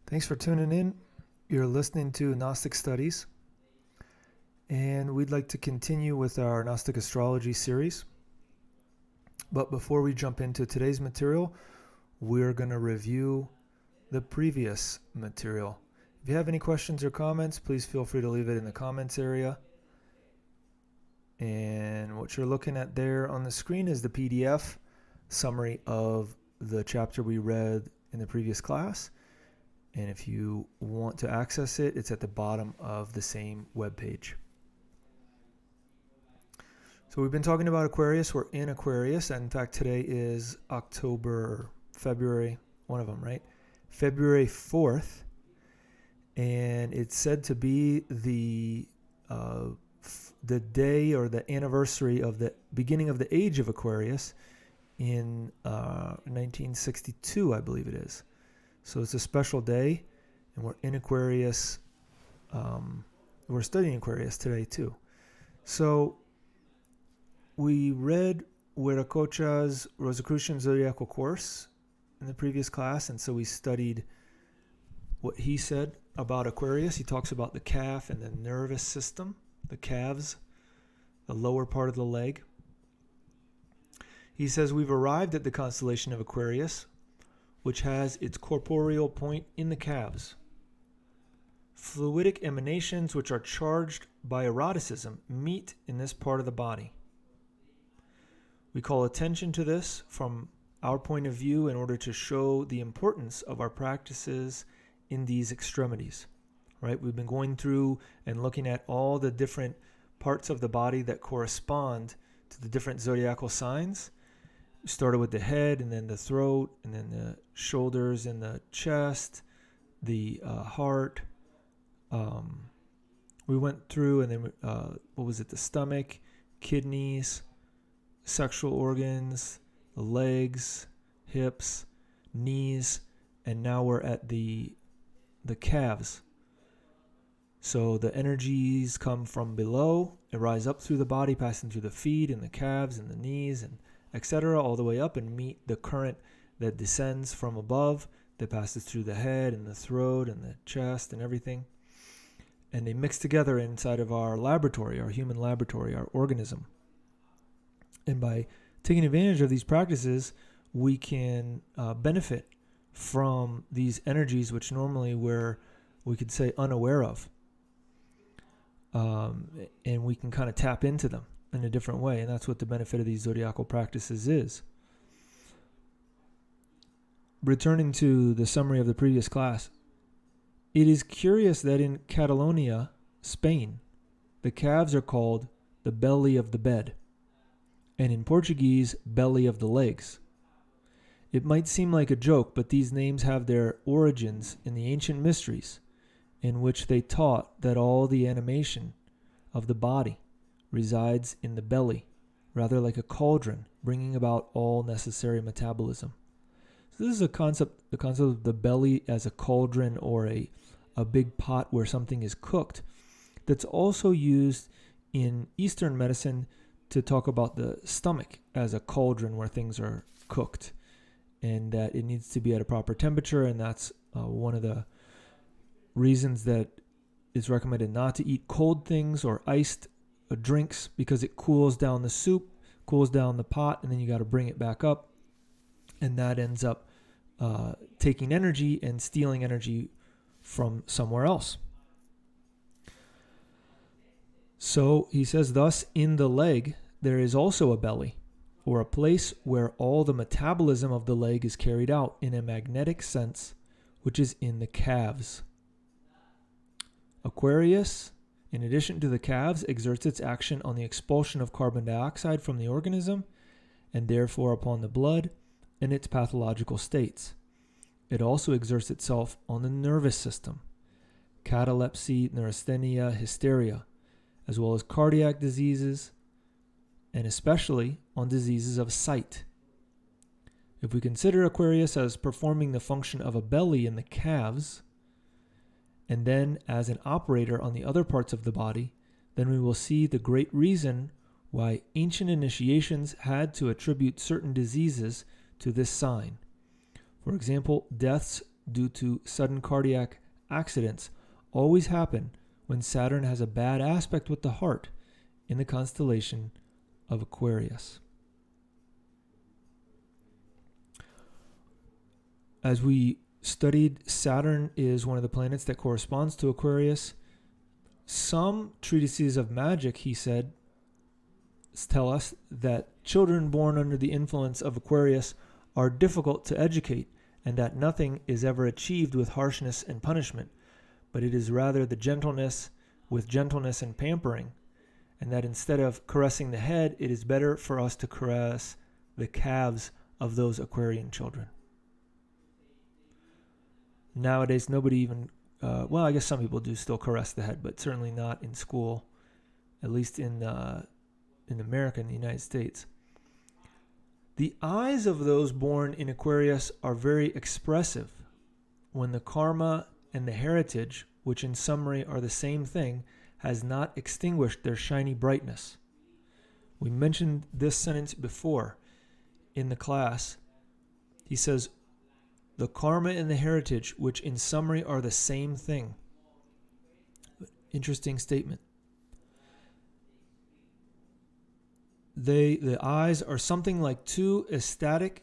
Thanks for tuning in. You're listening to Gnostic Studies, and we'd like to continue with our Gnostic Astrology series. But before we jump into today's material, we're going to review the previous material. If you have any questions or comments, please feel free to leave it in the comments area. And what you're looking at there on the screen is the PDF summary of the chapter we read in the previous class. And if you want to access it, it's at the bottom of the same webpage. So we've been talking about Aquarius. We're in Aquarius. And in fact, today is February 4th. And it's said to be the day or the anniversary of the beginning of the age of Aquarius in 1962, I believe it is. So it's a special day, and we're in Aquarius. We're studying Aquarius today, too. So we read Viracocha's Rosicrucian Zodiacal course in the previous class, and so we studied what he said about Aquarius. He talks about the calf and the nervous system, the calves, the lower part of the leg. He says we've arrived at the constellation of Aquarius, which has its corporeal point in the calves. Fluidic emanations which are charged by eroticism meet in this part of the body. We call attention to this from our point of view in order to show the importance of our practices in these extremities. Right? We've been going through and looking at all the different parts of the body that correspond to the different zodiacal signs. We started with the head, and then the throat, and then the shoulders and the chest, the heart. We went through, and then the stomach, kidneys, sexual organs, the legs, hips, knees, and now we're at the calves. So the energies come from below, it rise up through the body, passing through the feet and the calves and the knees and etc., all the way up and meet the current that descends from above, that passes through the head and the throat and the chest and everything. And they mix together inside of our laboratory, our human laboratory, our organism. And by taking advantage of these practices, we can benefit from these energies which normally we could say unaware of. And we can kind of tap into them in a different way, and that's what the benefit of these zodiacal practices is. Returning to the summary of the previous class, it is curious that in Catalonia, Spain, the calves are called the belly of the bed, and in Portuguese, belly of the legs. It might seem like a joke, but these names have their origins in the ancient mysteries, in which they taught that all the animation of the body resides in the belly, rather like a cauldron, bringing about all necessary metabolism. So this is the concept of the belly as a cauldron or a big pot where something is cooked, that's also used in Eastern medicine to talk about the stomach as a cauldron where things are cooked, and that it needs to be at a proper temperature, and that's one of the reasons that it's recommended not to eat cold things or iced drinks, because it cools down the soup, cools down the pot, and then you got to bring it back up, and that ends up taking energy and stealing energy from somewhere else. So he says, thus in the leg there is also a belly, or a place where all the metabolism of the leg is carried out in a magnetic sense, which is in the calves. Aquarius, in addition to the calves, exerts its action on the expulsion of carbon dioxide from the organism, and therefore upon the blood and its pathological states. It also exerts itself on the nervous system, catalepsy, neurasthenia, hysteria, as well as cardiac diseases, and especially on diseases of sight. If we consider Aquarius as performing the function of a belly in the calves, and then as an operator on the other parts of the body, then we will see the great reason why ancient initiations had to attribute certain diseases to this sign. For example, deaths due to sudden cardiac accidents always happen when Saturn has a bad aspect with the heart in the constellation of Aquarius. As we studied, Saturn is one of the planets that corresponds to Aquarius. Some treatises of magic, he said, tell us that children born under the influence of Aquarius are difficult to educate, and that nothing is ever achieved with harshness and punishment, but it is rather the gentleness with gentleness and pampering, and that instead of caressing the head, it is better for us to caress the calves of those Aquarian children. Nowadays, nobody even, well, I guess some people do still caress the head, but certainly not in school, at least in America, in the United States. The eyes of those born in Aquarius are very expressive when the karma and the heritage, which in summary are the same thing, has not extinguished their shiny brightness. We mentioned this sentence before in the class. He says, the karma and the heritage, which in summary are the same thing. Interesting statement. The eyes are something like two ecstatic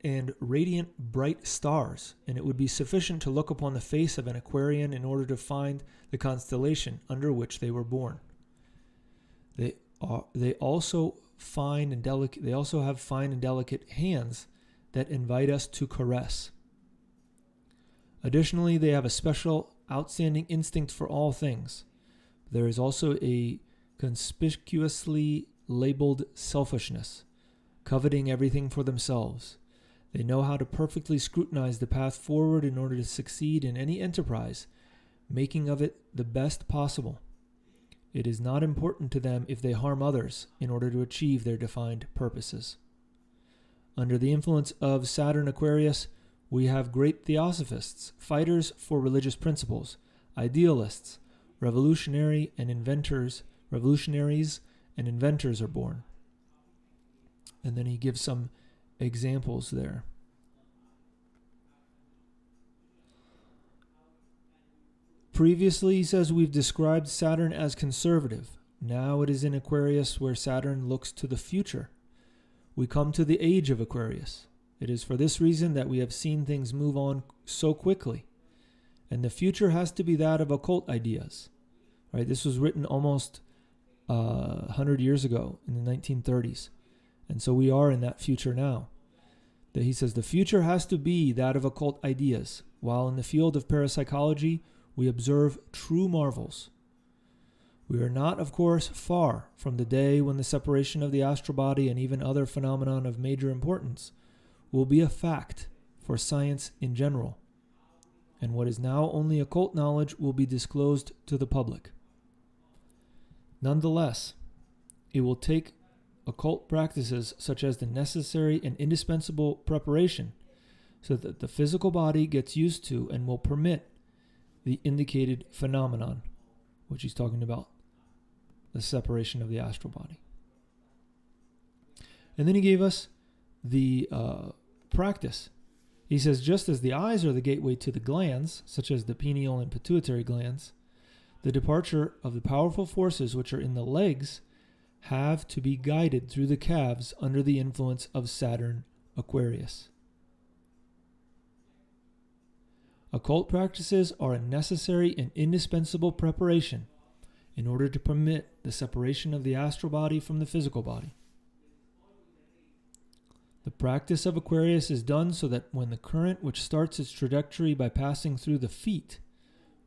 and radiant bright stars, and it would be sufficient to look upon the face of an Aquarian in order to find the constellation under which they were born. They also have fine and delicate hands that invite us to caress. Additionally, they have a special, outstanding instinct for all things. There is also a conspicuously labeled selfishness, coveting everything for themselves. They know how to perfectly scrutinize the path forward in order to succeed in any enterprise, making of it the best possible. It is not important to them if they harm others in order to achieve their defined purposes. Under the influence of Saturn Aquarius, we have great theosophists, fighters for religious principles, idealists, revolutionaries and inventors are born. And then he gives some examples there. Previously, he says, we've described Saturn as conservative. Now it is in Aquarius where Saturn looks to the future. We come to the age of Aquarius. It is for this reason that we have seen things move on so quickly. And the future has to be that of occult ideas. Right? This was written almost 100 years ago in the 1930s. And so we are in that future now. That he says the future has to be that of occult ideas, while in the field of parapsychology, we observe true marvels. We are not, of course, far from the day when the separation of the astral body and even other phenomenon of major importance will be a fact for science in general, and what is now only occult knowledge will be disclosed to the public. Nonetheless, it will take occult practices such as the necessary and indispensable preparation so that the physical body gets used to and will permit the indicated phenomenon, which he's talking about, the separation of the astral body. And then he gave us the practice. He says, just as the eyes are the gateway to the glands, such as the pineal and pituitary glands, the departure of the powerful forces which are in the legs have to be guided through the calves under the influence of Saturn Aquarius. Occult practices are a necessary and indispensable preparation in order to permit the separation of the astral body from the physical body. The practice of Aquarius is done so that when the current which starts its trajectory by passing through the feet,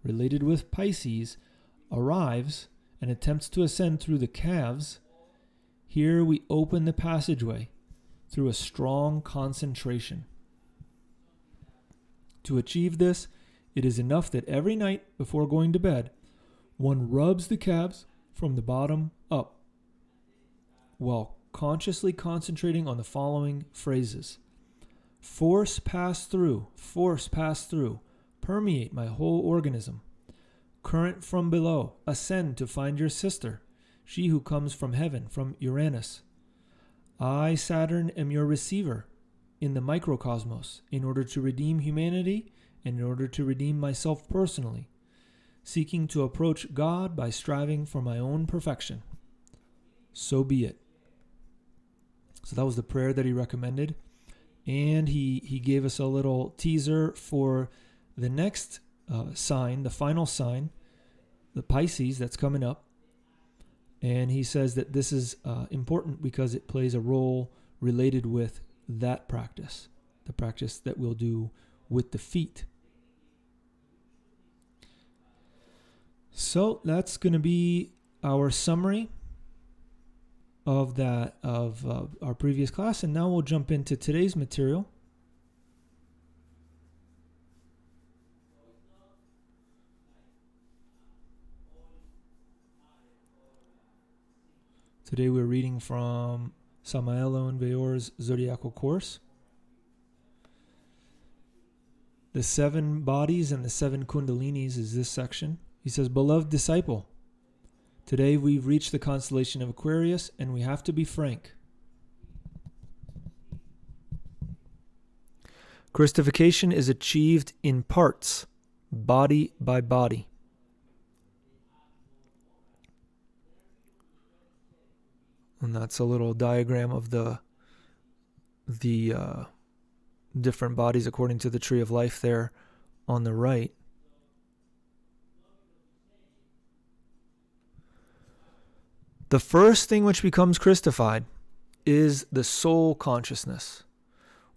related with Pisces, arrives and attempts to ascend through the calves, here we open the passageway through a strong concentration. To achieve this, it is enough that every night before going to bed, one rubs the calves from the bottom up, while consciously concentrating on the following phrases. Force pass through, permeate my whole organism. Current from below, ascend to find your sister, she who comes from heaven, from Uranus. I, Saturn, am your receiver. in the microcosmos in order to redeem humanity and in order to redeem myself personally, seeking to approach God by striving for my own perfection. So be it. So that was the prayer that he recommended. And he gave us a little teaser for the next sign, the final sign, the Pisces that's coming up. And he says that this is important because it plays a role related with that practice, the practice that we'll do with the feet. So that's going to be our summary of that, of our previous class. And now we'll jump into today's material. Today we're reading from Samael and Weor's Zodiacal course. The 7 bodies and the 7 Kundalinis is this section. He says, "Beloved disciple, today we've reached the constellation of Aquarius and we have to be frank. Christification is achieved in parts, body by body. And that's a little diagram of the different bodies according to the tree of life there on the right. The first thing which becomes Christified is the soul consciousness,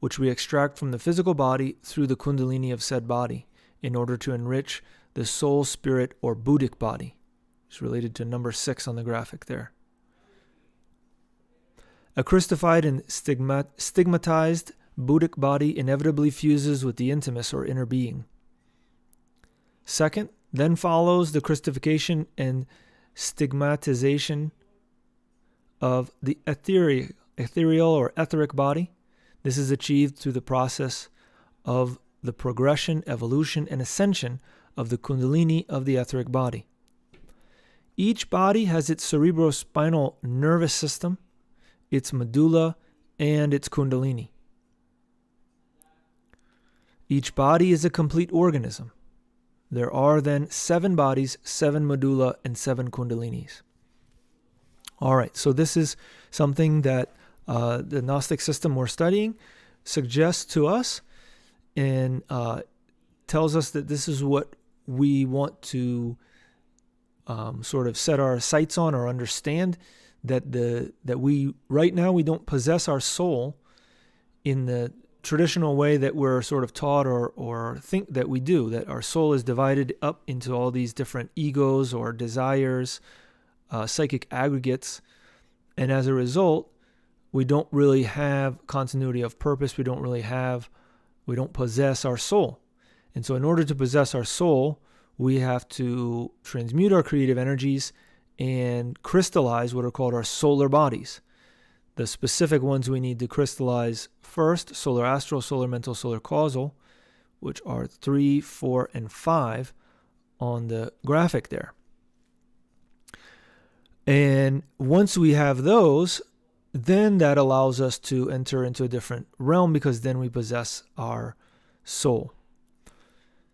which we extract from the physical body through the Kundalini of said body in order to enrich the soul, spirit, or Buddhic body. It's related to number 6 on the graphic there. A Christified and stigmatized Buddhic body inevitably fuses with the intimus or inner being. Second, then follows the Christification and stigmatization of the ethereal or etheric body. This is achieved through the process of the progression, evolution, and ascension of the Kundalini of the etheric body. Each body has its cerebrospinal nervous system, its medulla, and its Kundalini. Each body is a complete organism. There are then 7 bodies, 7 medulla, and 7 Kundalinis. All right, so this is something that the Gnostic system we're studying suggests to us and tells us that this is what we want to sort of set our sights on or understand, that we right now we don't possess our soul in the traditional way that we're sort of taught or think that we do, that our soul is divided up into all these different egos or desires, psychic aggregates, and as a result, we don't really have continuity of purpose. We don't possess our soul. And so in order to possess our soul, we have to transmute our creative energies and crystallize what are called our solar bodies. The specific ones we need to crystallize first, solar astral, solar mental, solar causal, which are 3, 4, and 5 on the graphic there. And once we have those, then that allows us to enter into a different realm because then we possess our soul.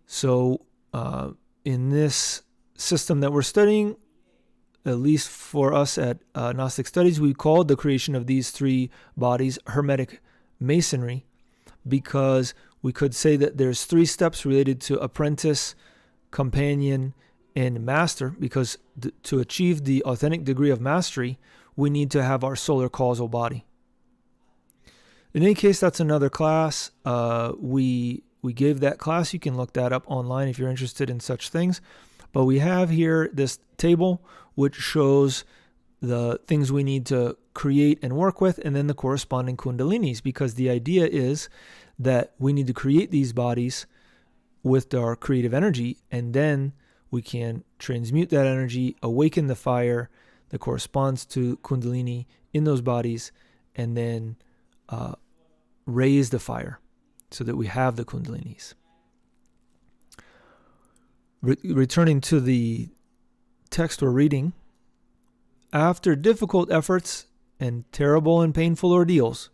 So in this system that we're studying, at least for us at Gnostic Studies, we called the creation of these 3 bodies Hermetic Masonry because we could say that there's 3 steps related to apprentice, companion, and master, because to achieve the authentic degree of mastery, we need to have our solar causal body. In any case, that's another class. We gave that class. You can look that up online if you're interested in such things. But we have here this table which shows the things we need to create and work with, and then the corresponding Kundalinis, because the idea is that we need to create these bodies with our creative energy, and then we can transmute that energy, awaken the fire that corresponds to Kundalini in those bodies, and then raise the fire so that we have the Kundalinis. Returning to the text we're reading, after difficult efforts and terrible and painful ordeals,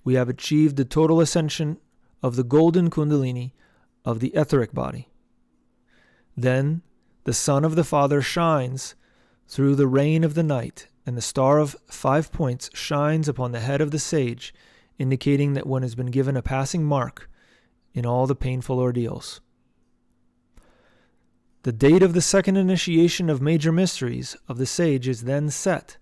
we have achieved the total ascension of the golden Kundalini of the etheric body. Then the Son of the Father shines through the rain of the night, and the star of 5 points shines upon the head of the sage, indicating that one has been given a passing mark in all the painful ordeals. The date of the second initiation of major mysteries of the sage is then set,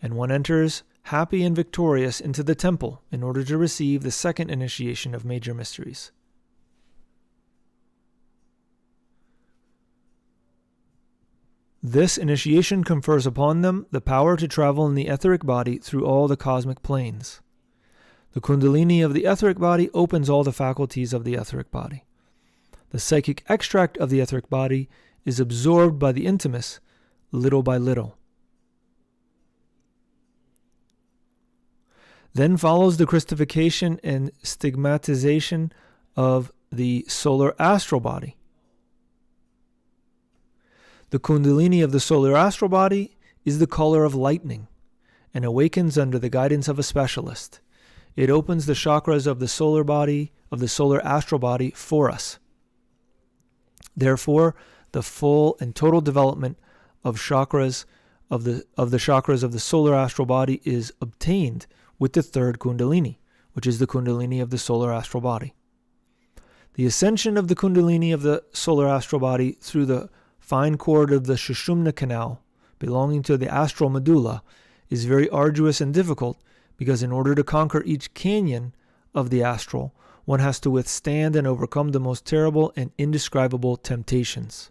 and one enters happy and victorious into the temple in order to receive the second initiation of major mysteries. This initiation confers upon them the power to travel in the etheric body through all the cosmic planes. The Kundalini of the etheric body opens all the faculties of the etheric body. The psychic extract of the etheric body is absorbed by the intimus little by little. Then follows the crystallification and stigmatization of the solar astral body. The Kundalini of the solar astral body is the color of lightning and awakens under the guidance of a specialist. It opens the chakras of the solar body, of the solar astral body for us. Therefore, the full and total development of chakras of the chakras of the solar astral body is obtained with the third Kundalini, which is the Kundalini of the solar astral body. The ascension of the Kundalini of the solar astral body through the fine cord of the Sushumna canal belonging to the astral medulla is very arduous and difficult, because in order to conquer each canyon of the astral, one has to withstand and overcome the most terrible and indescribable temptations.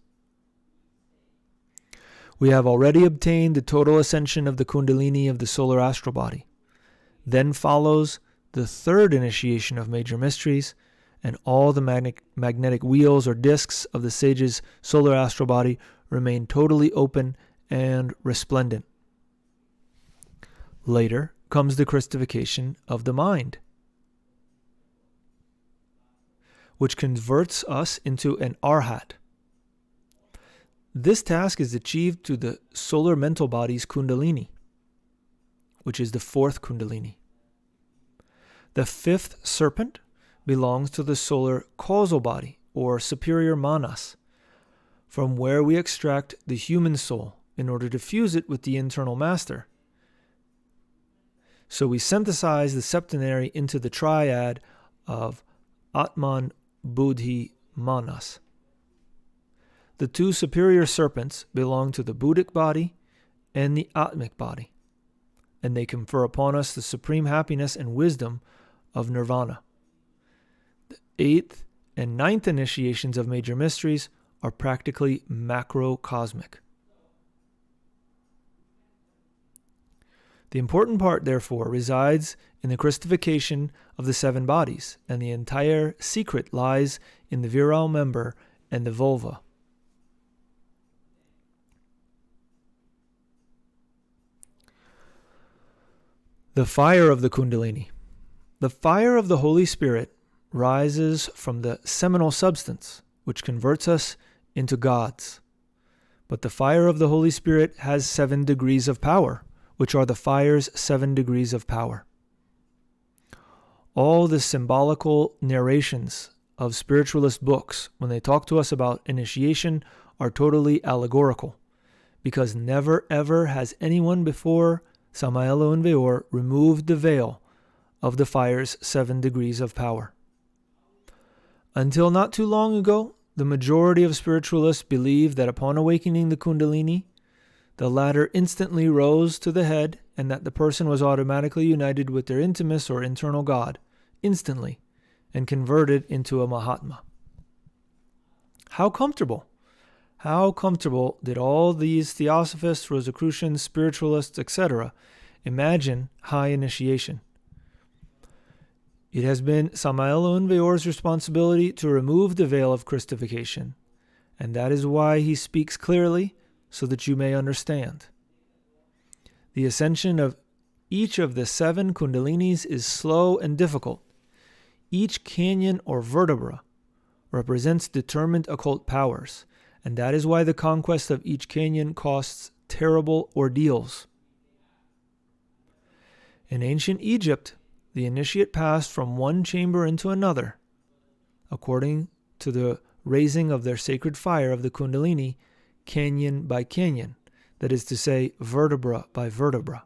We have already obtained the total ascension of the Kundalini of the solar astral body. Then follows the third initiation of major mysteries, and all the magnetic wheels or discs of the sage's solar astral body remain totally open and resplendent. Later comes the crystallification of the mind, which converts us into an arhat. This task is achieved to the solar mental body's Kundalini, which is the fourth Kundalini. The fifth serpent belongs to the solar causal body, or superior manas, from where we extract the human soul in order to fuse it with the internal master. So we synthesize the septenary into the triad of Atman, Buddhi, Manas. The two superior serpents belong to the Buddhic body and the Atmic body, and they confer upon us the supreme happiness and wisdom of nirvana. The eighth and ninth initiations of major mysteries are practically macrocosmic. The important part, therefore, resides in the crystallification of the seven bodies, and the entire secret lies in the virile member and the vulva. The fire of the Kundalini. The fire of the Holy Spirit rises from the seminal substance, which converts us into gods. But the fire of the Holy Spirit has 7 degrees of power, which are the fire's 7 degrees of power. All the symbolical narrations of spiritualist books, when they talk to us about initiation, are totally allegorical, because never ever has anyone before Samael and Weor removed the veil of the fire's 7 degrees of power. Until not too long ago, the majority of spiritualists believed that upon awakening the Kundalini, the latter instantly rose to the head, and that the person was automatically united with their intimus or internal God, instantly, and converted into a Mahatma. How comfortable! How comfortable did all these theosophists, Rosicrucians, spiritualists, etc. imagine high initiation? It has been Samael and Weor's responsibility to remove the veil of Christification, and that is why he speaks clearly, so that you may understand. The ascension of each of the 7 Kundalinis is slow and difficult. Each canyon or vertebra represents determined occult powers, and that is why the conquest of each canyon costs terrible ordeals. In ancient Egypt, the initiate passed from one chamber into another, according to the raising of their sacred fire of the Kundalini, canyon by canyon, that is to say, vertebra by vertebra.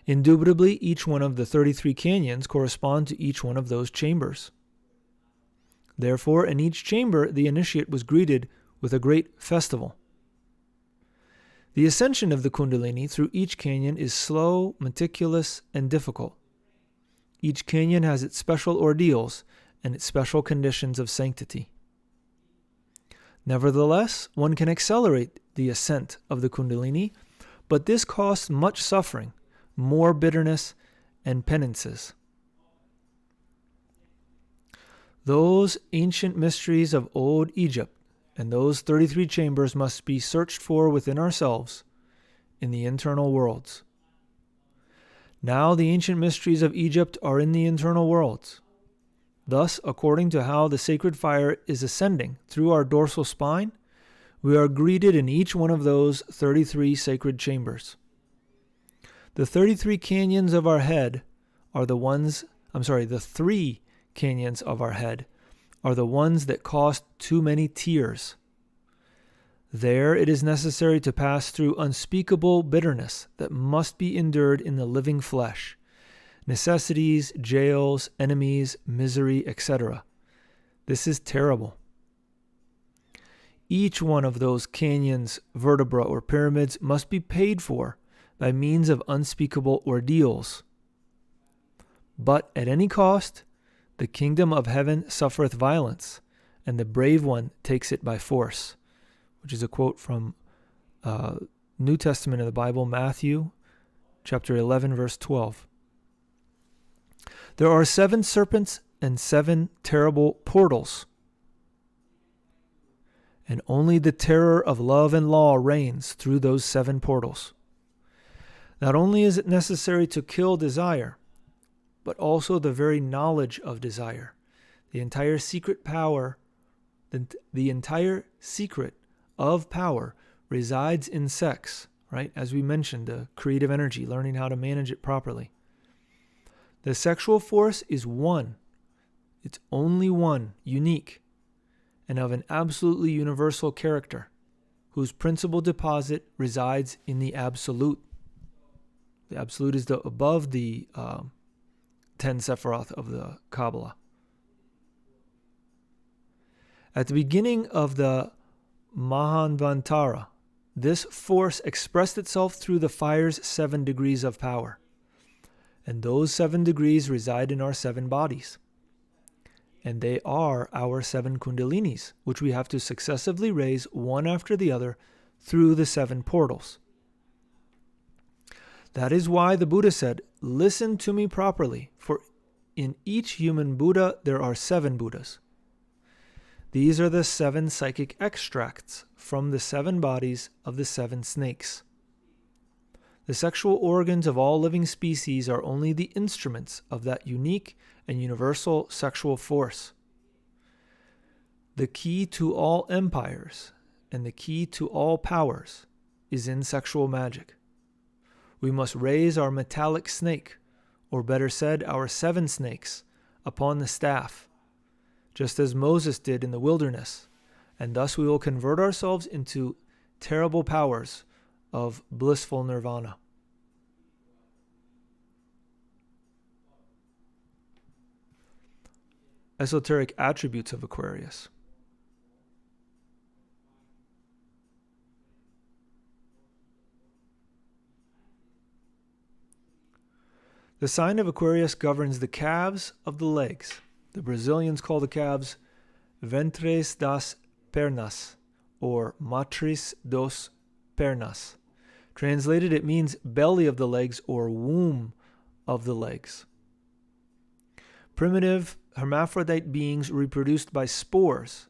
Indubitably, each one of the 33 canyons correspond to each one of those chambers. Therefore, in each chamber, the initiate was greeted with a great festival. The ascension of the Kundalini through each canyon is slow, meticulous, and difficult. Each canyon has its special ordeals and its special conditions of sanctity. Nevertheless, one can accelerate the ascent of the Kundalini, but this costs much suffering, more bitterness, and penances. Those ancient mysteries of old Egypt and those 33 chambers must be searched for within ourselves in the internal worlds. Now the ancient mysteries of Egypt are in the internal worlds. Thus, according to how the sacred fire is ascending through our dorsal spine, we are greeted in each one of those 33 sacred chambers. The 33 canyons of our head are the 3 canyons of our head are the ones that cost too many tears. There it is necessary to pass through unspeakable bitterness that must be endured in the living flesh, necessities, jails, enemies, misery, etc. This is terrible. Each one of those canyons, vertebra, or pyramids must be paid for by means of unspeakable ordeals. But at any cost, the kingdom of heaven suffereth violence, and the brave one takes it by force, which is a quote from New Testament of the Bible, Matthew chapter 11, verse 12. There are 7 serpents and 7 terrible portals, and only the terror of love and law reigns through those 7 portals. Not only is it necessary to kill desire, but also the very knowledge of desire. The entire secret power, the entire secret of power resides in sex, right? As we mentioned, the creative energy, learning how to manage it properly. The sexual force is one. It's only one, unique, and of an absolutely universal character, whose principal deposit resides in the absolute. The absolute is above the 10 Sephiroth of the Kabbalah. At the beginning of the Mahanvantara, this force expressed itself through the fire's 7 degrees of power. And those 7 degrees reside in our 7 bodies. And they are our 7 Kundalinis, which we have to successively raise one after the other through the 7 portals. That is why the Buddha said, "Listen to me properly, for in each human Buddha there are 7 Buddhas." These are the 7 psychic extracts from the 7 bodies of the 7 snakes. The sexual organs of all living species are only the instruments of that unique and universal sexual force. The key to all empires and the key to all powers is in sexual magic. We must raise our metallic snake, or better said, our 7 snakes, upon the staff, just as Moses did in the wilderness, and thus we will convert ourselves into terrible powers of blissful nirvana. Esoteric attributes of Aquarius. The sign of Aquarius governs the calves of the legs. The Brazilians call the calves ventres das pernas, or matris dos pernas. Translated, it means belly of the legs or womb of the legs. Primitive hermaphrodite beings reproduced by spores,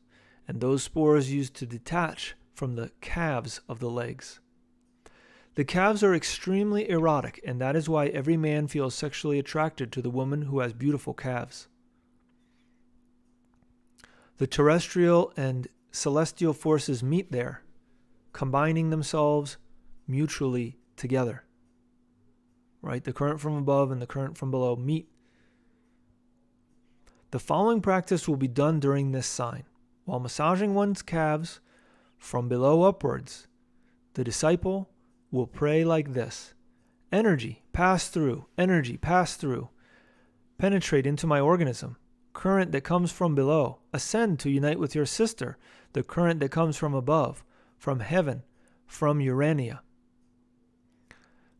and those spores used to detach from the calves of the legs. The calves are extremely erotic, and that is why every man feels sexually attracted to the woman who has beautiful calves. The terrestrial and celestial forces meet there, combining themselves mutually together. right? The current from above and the current from below meet. The following practice will be done during this sign. While massaging one's calves from below upwards, the disciple will pray like this. Energy, pass through. Energy, pass through. Penetrate into my organism. Current that comes from below, ascend to unite with your sister. The current that comes from above, from heaven, from Urania.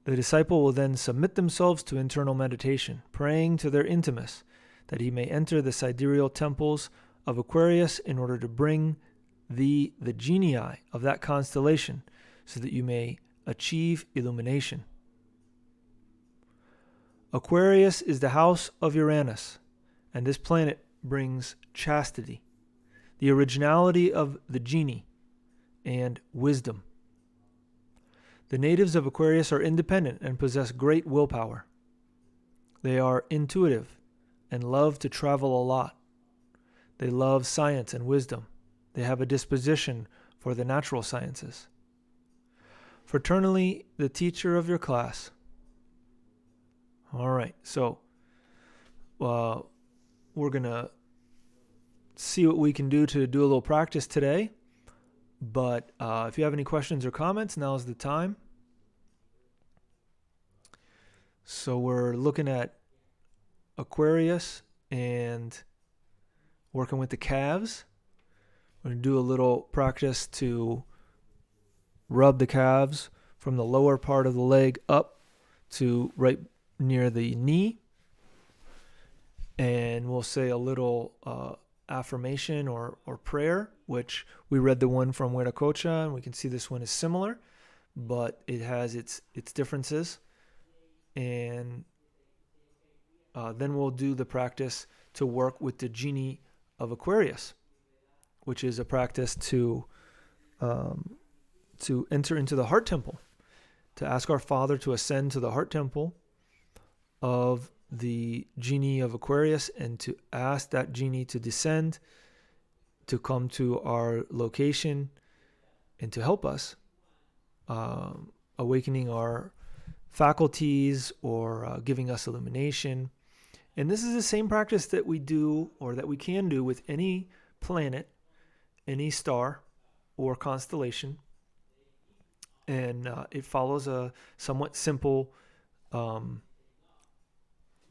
The disciple will then submit themselves to internal meditation, praying to their intimus, that he may enter the sidereal temples of Aquarius in order to bring the genii of that constellation, so that you may achieve illumination. Aquarius is the house of Uranus, and this planet brings chastity, the originality of the genie, and wisdom. The natives of Aquarius are independent and possess great willpower. They are intuitive and love to travel a lot. They love science and wisdom. They have a disposition for the natural sciences. Fraternally, the teacher of your class. All right, so we're going to see what we can do to do a little practice today. But if you have any questions or comments, now's the time. So we're looking at Aquarius and working with the calves. We're going to do a little practice to rub the calves from the lower part of the leg up to right near the knee. And we'll say a little affirmation or prayer, which we read the one from Huiracocha, and we can see this one is similar, but it has its differences. And then we'll do the practice to work with the genie of Aquarius, which is a practice to enter into the heart temple, to ask our Father to ascend to the heart temple of the genie of Aquarius, and to ask that genie to descend, to come to our location, and to help us awakening our faculties or giving us illumination. And this is the same practice that we do, or that we can do, with any planet, any star or constellation. And it follows a somewhat simple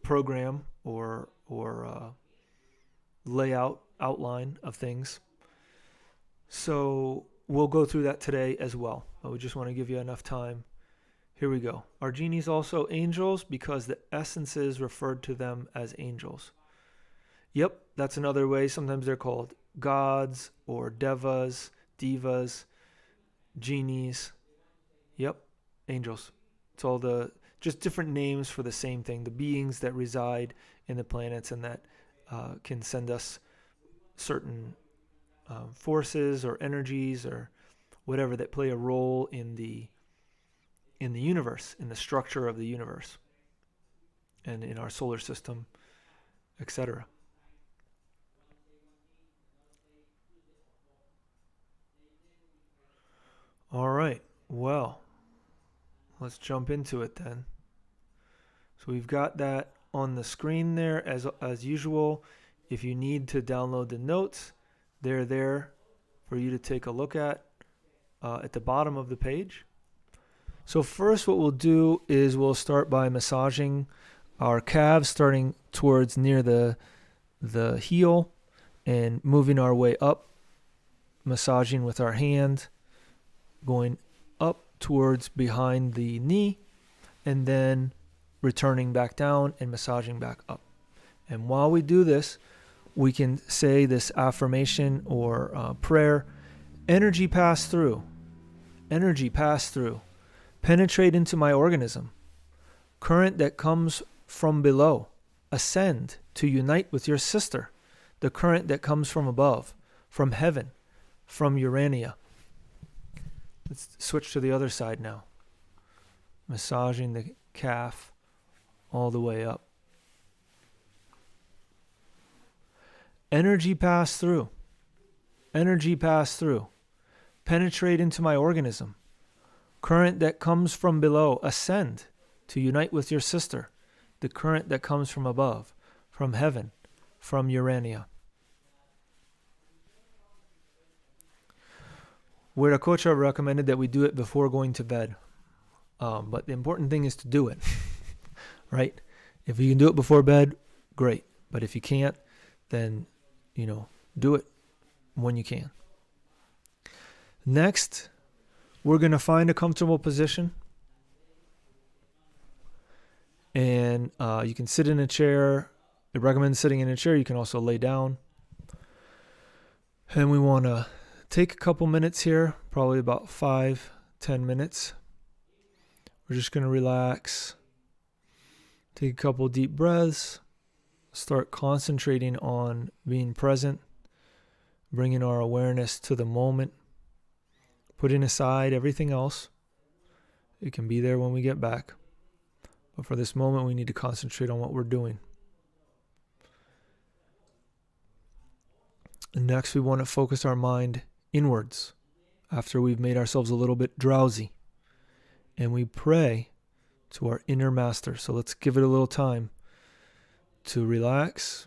program or layout, outline of things. So we'll go through that today as well. But we just want to give you enough time. Here we go. Are genies also angels because the essences referred to them as angels? Yep, that's another way. Sometimes they're called gods or devas, divas, genies. Yep, angels. It's all just different names for the same thing, the beings that reside in the planets and that can send us certain forces or energies or whatever that play a role in the universe, in the structure of the universe and in our solar system, etc. All right, well, let's jump into it then. So we've got that on the screen there as usual. If you need to download the notes, they're there for you to take a look at the bottom of the page. So first what we'll do is we'll start by massaging our calves, starting towards near the heel and moving our way up, massaging with our hand, going up towards behind the knee, and then returning back down and massaging back up. And while we do this, we can say this affirmation or prayer: energy pass through, energy pass through, penetrate into my organism, current that comes from below, ascend to unite with your sister, the current that comes from above, from heaven, from Urania. Let's switch to the other side now. Massaging the calf all the way up. Energy pass through. Energy pass through. Penetrate into my organism. Current that comes from below, ascend to unite with your sister, the current that comes from above, from heaven, from Urania. Wiracocha recommended that we do it before going to bed. But the important thing is to do it, right? If you can do it before bed, great. But if you can't, then, do it when you can. Next, we're going to find a comfortable position. And you can sit in a chair. I recommend sitting in a chair. You can also lay down. And we want to take a couple minutes here, probably about 5-10 minutes. We're just going to relax. Take a couple deep breaths. Start concentrating on being present. Bringing our awareness to the moment. Putting aside everything else. It can be there when we get back. But for this moment, we need to concentrate on what we're doing. And next, we want to focus our mind inwards after we've made ourselves a little bit drowsy. And we pray to our inner master. So let's give it a little time to relax.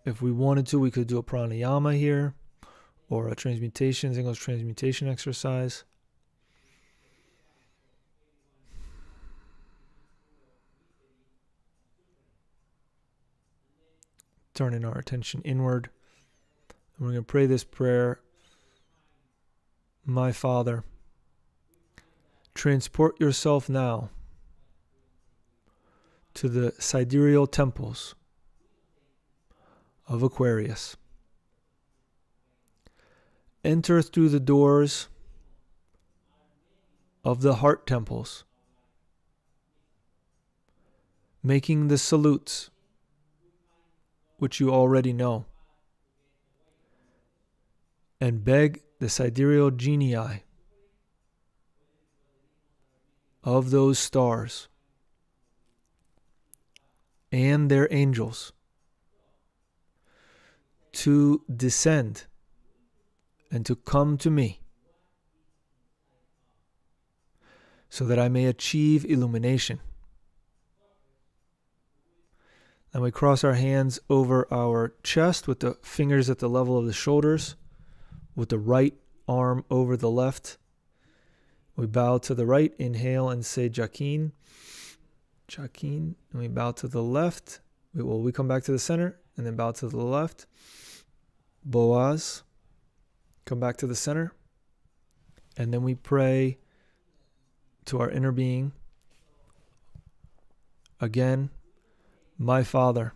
If we wanted to, we could do a pranayama here or a transmutation, English transmutation exercise. Turning our attention inward. And we're going to pray this prayer. My Father, transport yourself now to the sidereal temples of Aquarius. Enter through the doors of the heart temples, making the salutes which you already know, and beg the sidereal genii of those stars and their angels to descend and to come to me so that I may achieve illumination. And we cross our hands over our chest with the fingers at the level of the shoulders, with the right arm over the left. We bow to the right, inhale and say Jakin. Jakin. And we bow to the left. We come back to the center and then bow to the left. Boaz. Come back to the center. And then we pray to our inner being. Again, my Father,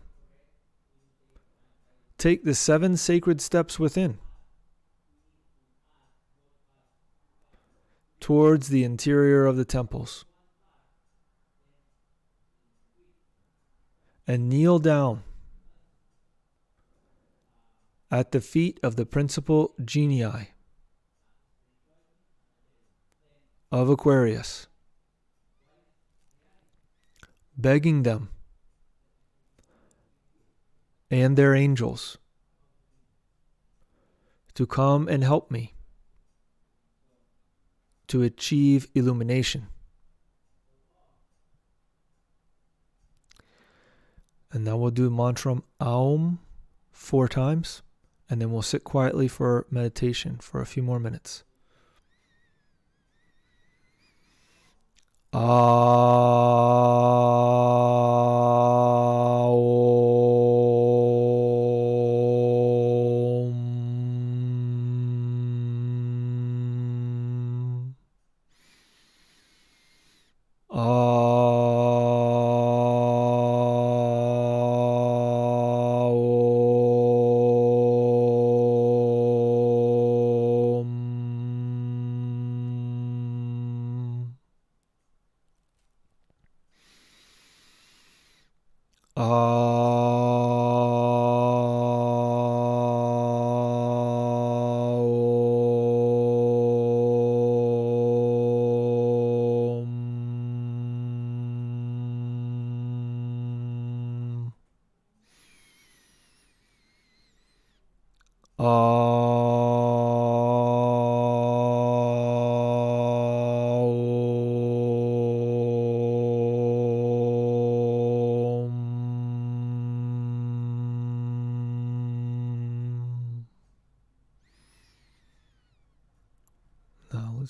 take the 7 sacred steps within towards the interior of the temples and kneel down at the feet of the principal genii of Aquarius, begging them and their angels to come and help me to achieve illumination. And now we'll do mantram Aum 4 times, and then we'll sit quietly for meditation for a few more minutes.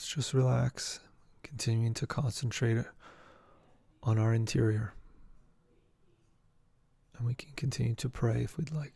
let's just relax, continuing to concentrate on our interior. And we can continue to pray if we'd like.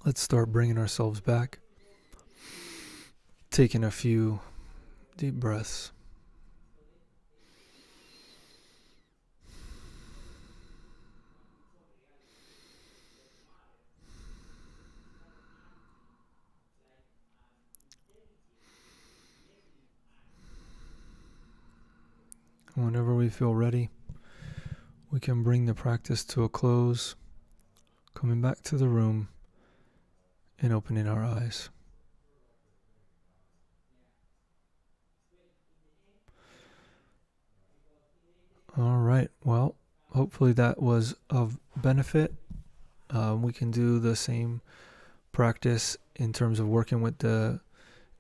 Let's start bringing ourselves back. Taking a few deep breaths. Whenever we feel ready, we can bring the practice to a close, coming back to the room and opening our eyes. All right, well, hopefully that was of benefit. We can do the same practice in terms of working with the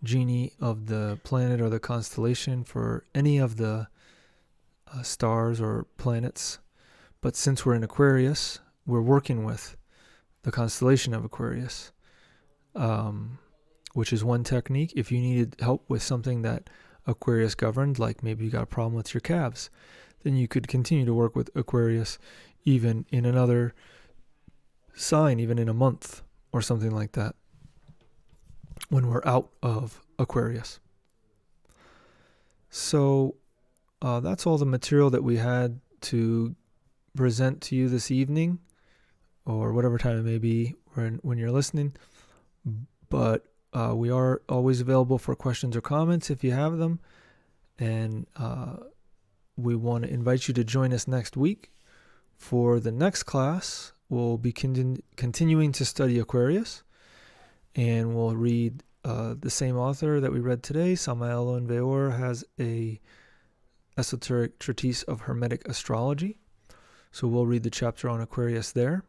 genie of the planet or the constellation for any of the stars or planets. But since we're in Aquarius, we're working with the constellation of Aquarius, which is one technique. If you needed help with something that Aquarius governed, like maybe you got a problem with your calves, then you could continue to work with Aquarius even in another sign, even in a month or something like that, when we're out of Aquarius. So that's all the material that we had to present to you this evening, or whatever time it may be when you're listening. But we are always available for questions or comments if you have them. And we want to invite you to join us next week. For the next class, we'll be continuing to study Aquarius. And we'll read the same author that we read today. Samael and Weor has a esoteric treatise of Hermetic astrology. So we'll read the chapter on Aquarius there.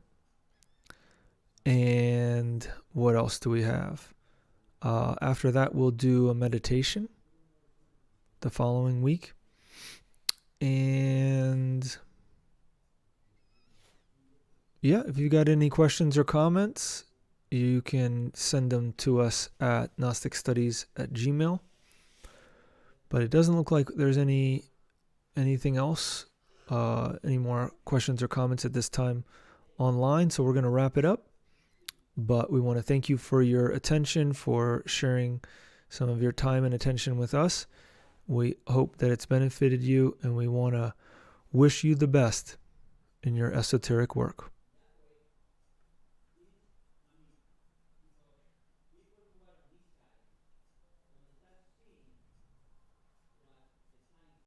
And what else do we have? After that, we'll do a meditation the following week. And yeah, if you got any questions or comments, you can send them to us at gnosticstudies@gmail.com. But it doesn't look like there's anything else, any more questions or comments at this time online. So we're going to wrap it up. But we want to thank you for your attention, for sharing some of your time and attention with us. We hope that it's benefited you, and we want to wish you the best in your esoteric work.